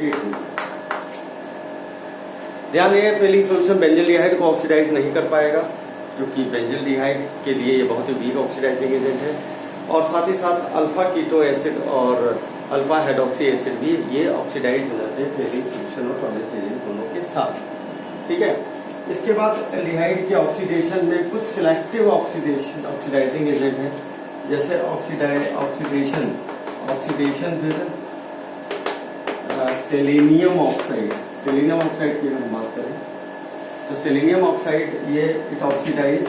8 हो जाएगा। ध्यान रहे फिलिंग सोल्यूशन बेंजल्डिहाइड को ऑक्सीडाइज नहीं कर पाएगा, क्योंकि बेंजल्डिहाइड के लिए ये बहुत ही वीक ऑक्सीडाइजिंग एजेंट है। और साथ ही साथ अल्फा कीटो एसिड और अल्फा हाइड्रोक्सी एसिड भी ये ऑक्सीडाइज हो जाते हैं फिलिंग सोल्यूशन और टॉलरेंस एजेंट दोनों के साथ। ठीक है, इसके बाद एल्डिहाइड के ऑक्सीडेशन में कुछ सिलेक्टिव ऑक्सीडाइजिंग एजेंट है, जैसे oxidation with selenium oxide. Selenium oxide की अगर बात करें तो सेलेनियम ऑक्साइड ये it oxidise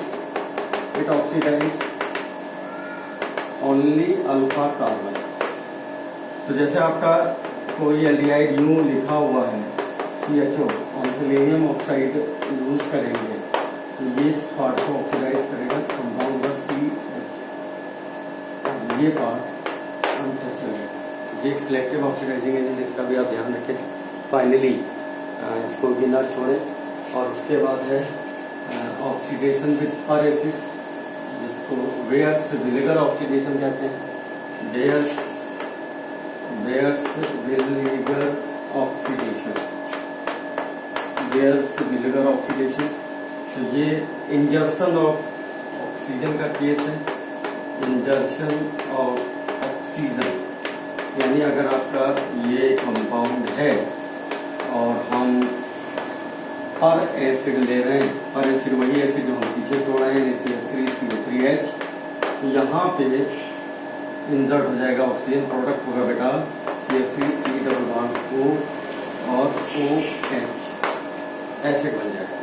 only alpha carbon. तो जैसे आपका कोई एल्डिहाइड यूं लिखा हुआ है CHO और सेलेनियम ऑक्साइड यूज करेंगे तो ये इस पार्ट को ऑक्सीडाइज करेगा कंपाउंड CH, ये पार्ट अनटच रहेगा। ये एक सिलेक्टिव ऑक्सीडाइजिंग एजेंट, इसका भी आप ध्यान रखें। फाइनली इसको भी ना छोड़ें। और उसके बाद है ऑक्सीडेशन विद पर एसिड, जिसको वेयर्स विनेगर ऑक्सीडेशन कहते हैं। वेयर्स विनेगर ऑक्सीडेशन, तो ये इंजर्शन ऑफ ऑक्सीजन का केस है। इंजर्शन ऑफ ऑक्सीजन यानी अगर आपका ये कंपाउंड है और हम पर एसिड ले रहे हैं, पर एसिड वही एसिड जो हम पीछे छोड़ रहे हैं, CH3CO3H, तो यहाँ पे इंसर्ट हो जाएगा ऑक्सीजन, प्रोडक्ट होगा बेटा CH3C+O और OH, एसिड बन जाएगा।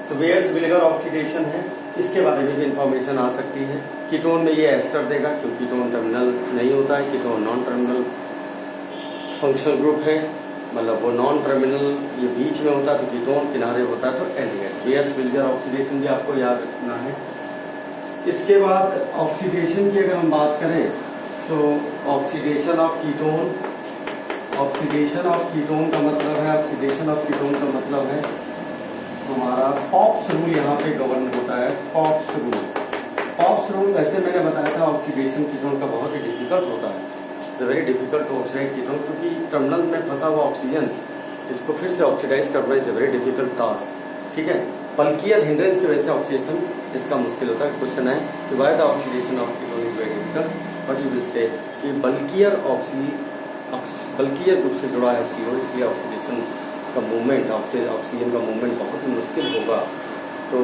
तो वेयर्स विनेगर ऑक्सीडेशन है, इसके बारे में भी इंफॉर्मेशन आ सकती है। कीटोन में ये एस्टर देगा, क्योंकि कीटोन टर्मिनल नहीं होता है, ketone non terminal functional group है, मतलब वो नॉन टर्मिनल ये बीच में होता है, तो कीटोन किनारे होता है, तो एल्डिहाइड। वेयर्स विनेगर ऑक्सीडेशन भी आपको याद रखना है। इसके बाद ऑक्सीडेशन की अगर हम बात करें तो ऑक्सीडेशन ऑफ कीटोन का मतलब है हमारा पॉप्स रूल यहाँ पे गवर्न होता है। पॉप्स रूल वैसे मैंने बताया था ऑक्सीडेशन कीटोन का बहुत ही डिफिकल्ट होता है, it's very difficult to oxidise ketone, क्योंकि टर्मिनल में फंसा हुआ ऑक्सीजन इसको फिर से ऑक्सीडाइज करना इज वेरी डिफिकल्ट टास्क। ठीक है, बल्कियर हिंड्रेंस की वजह से ऑक्सीडेशन इसका मुश्किल होता है। क्वेश्चन है कि why the oxidation of ketone is very difficult, but you will say कि बल्कियर ग्रुप से जुड़ा है CO, इसलिए ऑक्सीडेशन का मूवमेंट, ऑक्सीजन का मूवमेंट बहुत ही मुश्किल होगा। तो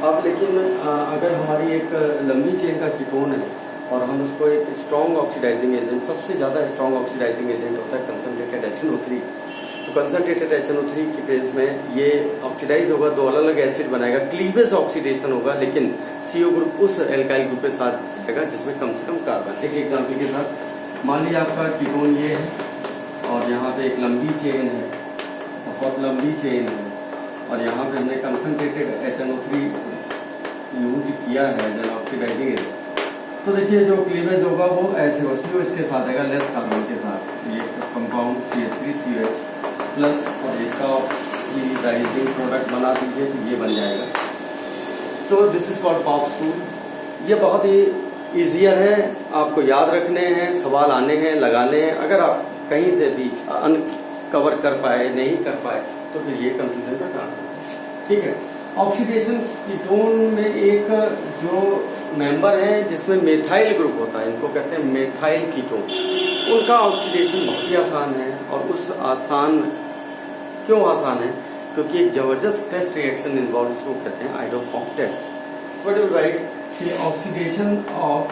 अब लेकिन अगर हमारी एक लंबी चेन का कीटोन है और हम उसको एक स्ट्रॉन्ग ऑक्सीडाइजिंग एजेंट, सबसे ज्यादा स्ट्रॉन्ग ऑक्सीडाइजिंग एजेंट होता है कंसंट्रेटेड HNO3। तो कंसंट्रेटेड HNO3 के केस में ये ऑक्सीडाइज होगा, दो अलग अलग एसिड बनाएगा, क्लीवेज ऑक्सीडेशन होगा, लेकिन CO ग्रुप उस एल्काइल ग्रुप के साथ जाएगा जिसमें कम से कम कार्बन। एक एग्जाम्पल के साथ मान लीजिए आपका कीटोन ये है और यहाँ पे एक लंबी चेन है, बहुत लंबी चेन है, और यहाँ पे हमने कंसंट्रेटेड HNO3 यूज किया है एज एन ऑक्सीडाइजिंग एजेंट। तो देखिए जो क्लीवेज होगा वो ऐसे हो, CO इसके साथ आएगा लेस कार्बन के साथ, ये कंपाउंड CH3COH प्लस, और इसका ऑक्सीडाइजिंग प्रोडक्ट बना दीजिए तो ये बन जाएगा। तो this is called pops rule. ये बहुत ही इजियर है, आपको याद रखने हैं, सवाल आने हैं, लगाने हैं। अगर आप कहीं से भी अनकवर कर पाए, नहीं कर पाए, तो फिर ये कंफ्यूजन का कारण है। ठीक है, ऑक्सीडेशन कीटोन में एक जो मेंबर है जिसमें मेथाइल ग्रुप होता है, इनको कहते हैं मेथाइल कीटोन, उनका ऑक्सीडेशन बहुत ही आसान है। और उस आसान क्यों आसान है? क्योंकि एक जबरदस्त टेस्ट रिएक्शन इन्वॉल्व, इसको कहते हैं आइडोफॉक टेस्ट। व्हाट यू राइट कि oxidation of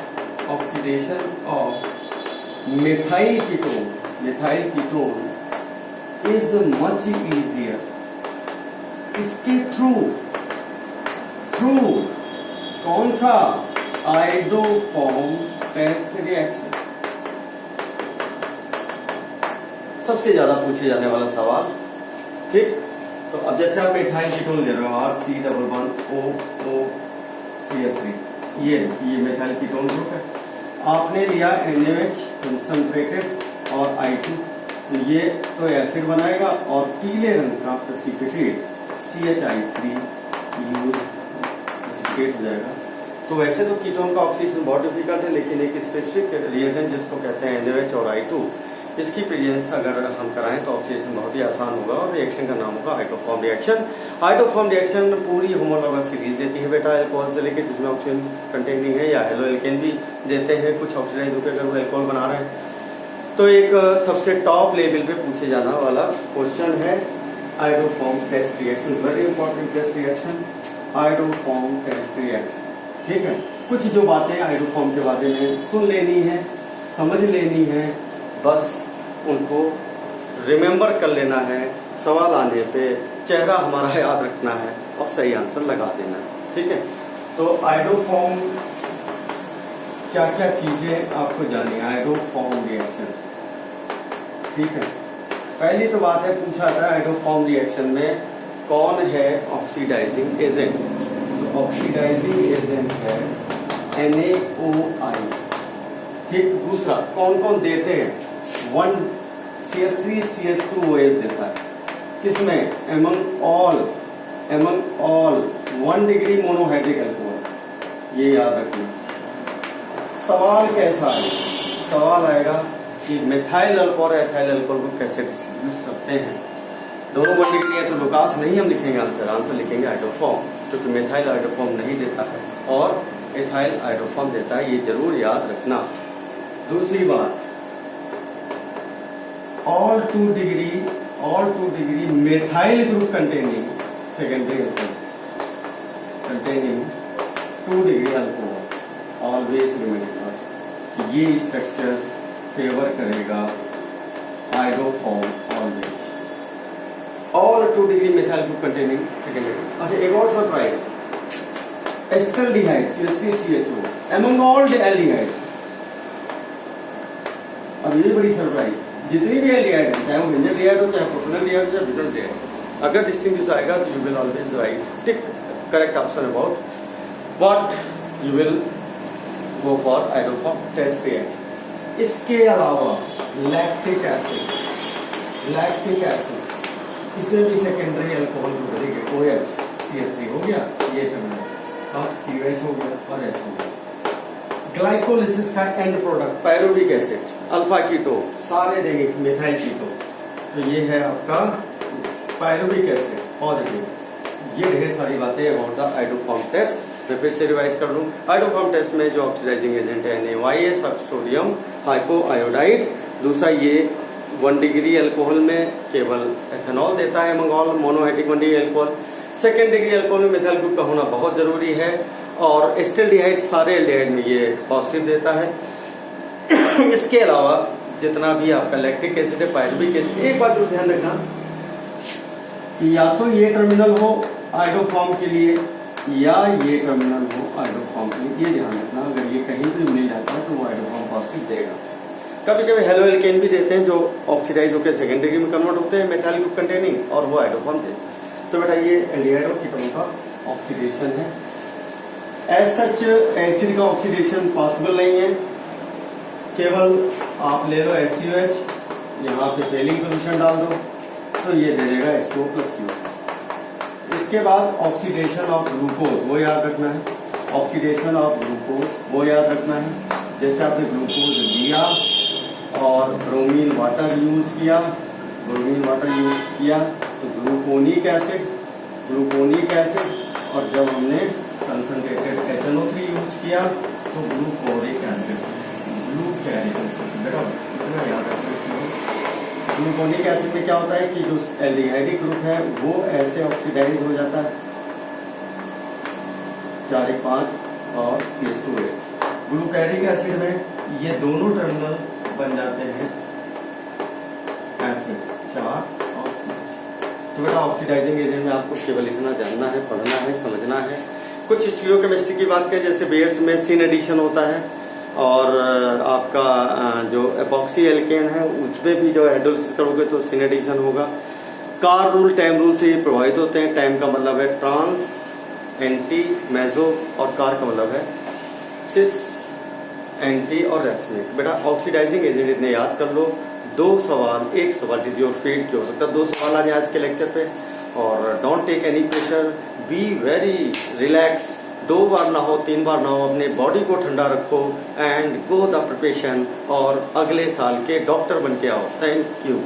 methyl ketone is much easier. इसके थ्रू कौन सा? आइडोफॉर्म टेस्ट रिएक्शन, सबसे ज्यादा पूछे जाने वाला सवाल। ठीक, तो अब जैसे आप मेथाइल कीटोन ले रहे हो RC11OCH3, ये मेथाइल कीटोन ग्रुप है। आपने लिया NaOH कंसंट्रेटेड और I2, तो ये तो एसिड बनाएगा और पीले रंग का प्रेसिपिटेट CH3 यूज प्रेसिपिटेट हो जाएगा। तो वैसे तो कीटोन का ऑक्सीडेशन बहुत डिफिकल्ट है, लेकिन एक स्पेसिफिक रिएजेंट जिसको कहते हैं NaOH और I2, इसकी प्रेजेंस अगर हम कराएं तो ऑक्सीडेशन बहुत ही आसान होगा और रिएक्शन का नाम होगा हाइड्रोफॉर्म रिएक्शन। हाइड्रोफॉर्म रिएक्शन पूरी होमोलॉगस सीरीज देती है बेटा अल्कोहल से लेके, जिसमें ऑक्सीजन कंटेनिंग है, या हेलो एल्केन भी देते हैं कुछ ऑक्सीडाइज होकर अगर वो अल्कोहल बना रहे हैं। तो एक सबसे टॉप लेवल पे पूछे जाने वाला क्वेश्चन है hydroform test reaction, very important test reaction, hydroform test reaction. ठीक है, कुछ जो बातें हाइड्रोफॉर्म के बारे में सुन लेनी है, समझ लेनी है, बस उनको रिमेम्बर कर लेना है, सवाल आने पे चेहरा हमारा याद रखना है और सही आंसर लगा देना है। ठीक है, तो हाइड्रोफॉर्म क्या क्या चीजें आपको जानी है, हाइड्रोफॉर्म रिएक्शन। ठीक है, पहली तो बात है, पूछा था हाइड्रोफॉर्म रिएक्शन में कौन है ऑक्सीडाइजिंग एजेंट। तो ऑक्सीडाइजिंग एजेंट है NaOI। ठीक, दूसरा कौन कौन देते हैं, 1 CH3CH2OH देता है, किसमें, among all 1 degree monohydric alcohol. ये याद रखना। सवाल कैसा है, सवाल आएगा कि मिथाइल अल्कोहल और एथाइल अल्कोहल को कैसे डिस्ट्रीब्यूट करते हैं। दोनों 1 डिग्री है तो लुकास नहीं हम लिखेंगे आंसर लिखेंगे हाइड्रोफॉर्म, क्योंकि मिथाइल हाइड्रोफॉर्म नहीं देता है और एथाइल हाइड्रोफॉर्म देता है, ये जरूर याद रखना। दूसरी बात, all 2 degree methyl group containing secondary alcohol containing 2 degree alcohol, always remember ये स्ट्रक्चर फेवर करेगा हाइड्रोफॉर्म always. All 2 degree methyl group containing secondary. अच्छा, एक और surprise, acetaldehyde CH3CHO among all aldehyde. अब ये बड़ी सरप्राइज, जितनी भी एल्डिहाइड है, चाहे वो बेंजल एल्डिहाइड हो, चाहे प्रोपेनॉल एल्डिहाइड हो, चाहे ब्यूटेन एल्डिहाइड, अगर डिस्टिंग्विश आएगा तो you will always write tick correct option about what you will go for hydroform test reaction. इसके अलावा लैक्टिक एसिड इसमें भी सेकेंडरी अल्कोहल को करेंगे, OH CH3 हो गया, ये टर्मिनल, अब CH हो गया और H हो गया। ग्लाइकोलिसिस का end product pyruvic acid, alpha keto, सारे देंगे मिथाइल कीटो, तो ये है आपका पायरुविक एसिड पॉजिटिव। ये ढेर सारी बातें अबाउट द हाइड्रोफॉर्म टेस्ट। मैं फिर से रिवाइज कर दूं, हाइड्रोफॉर्म टेस्ट में जो ऑक्सीडाइजिंग एजेंट है NaOI, सोडियम हाइपोआयोडाइड। दूसरा, ये 1 डिग्री अल्कोहल में केवल एथेनॉल देता है, Mongol monohydric 1 degree alcohol. Second degree alcohol में मिथाइल ग्रुप का होना बहुत जरूरी है, और एस्टल्डिहाइड सारे एल्डिहाइड में ये पॉजिटिव देता है। इसके अलावा जितना भी आपका लैक्टिक एसिड है, पायरुविक एसिड, एक बात जो ध्यान रखना कि या तो ये टर्मिनल हो हाइड्रोफॉर्म के लिए या ये टर्मिनल हो हाइड्रोफॉर्म के लिए, ये ध्यान रखना। अगर ये कहीं भी मिल जाता है तो वो हाइड्रोफॉर्म पॉजिटिव देगा। कभी कभी हेलो एल्केन भी देते हैं जो ऑक्सीडाइज होकर सेकेंड डिग्री में कन्वर्ट होते हैं मिथाइल ग्रुप कंटेनिंग, और वो हाइड्रोफॉर्म देते हैं। तो बेटा ये एल्डिहाइड और कीटोन का ऑक्सीडेशन है। एज सच एसिड का ऑक्सीडेशन पॉसिबल नहीं है, केवल आप ले लो HCOH, यहाँ पे फेलिंग सोल्यूशन डाल दो तो ये दे देगा H2O+CO। इसके बाद ऑक्सीडेशन ऑफ ग्लूकोज, वो याद रखना है, ऑक्सीडेशन ऑफ ग्लूकोज वो याद रखना है। जैसे आपने ग्लूकोज लिया और ब्रोमीन वाटर यूज किया, तो ग्लूकोनिक एसिड, और जब हमने कंसंट्रेटेड HNO3 यूज किया तो ग्लूकोरिक एसिड, बेटा इतना याद रखना। ग्लूकोनिक एसिड में क्या होता है कि जो एल्डिहाइडिक ग्रुप है वो ऐसे ऑक्सीडाइज हो जाता है 4,1,5 और CH2OH। ग्लूकोरिक एसिड में ये दोनों टर्मिनल बन जाते हैं एसिड 4 और CH। तो बेटा ऑक्सीडाइजिंग एजेंट में आपको केवल इतना जानना है, पढ़ना है, समझना है। कुछ स्टीरियोकेमिस्ट्री की बात करें, जैसे बेयर्स में सिन एडिशन होता है, और आपका जो एपॉक्सी एल्केन है उसमें भी जो हाइड्रोलिसिस करोगे तो सिन एडिशन होगा। कार रूल, टाइम रूल से ये प्रभावित होते हैं। टाइम का मतलब है ट्रांस, एंटी, मेजो, और कार का मतलब है सिस, एंटी और रेस्मिक। बेटा ऑक्सीडाइजिंग एजेंट इतने याद कर लो। 2 सवाल, एक सवाल इज योर फेट की हो सकता है, 2 सवाल आ जाए आज के लेक्चर पे। और don't take any pressure, be very relax, 2 बार नहाओ, 3 बार नहाओ, अपने बॉडी को ठंडा रखो एंड गो द प्रिपरेशन और अगले साल के डॉक्टर बन के आओ। Thank you.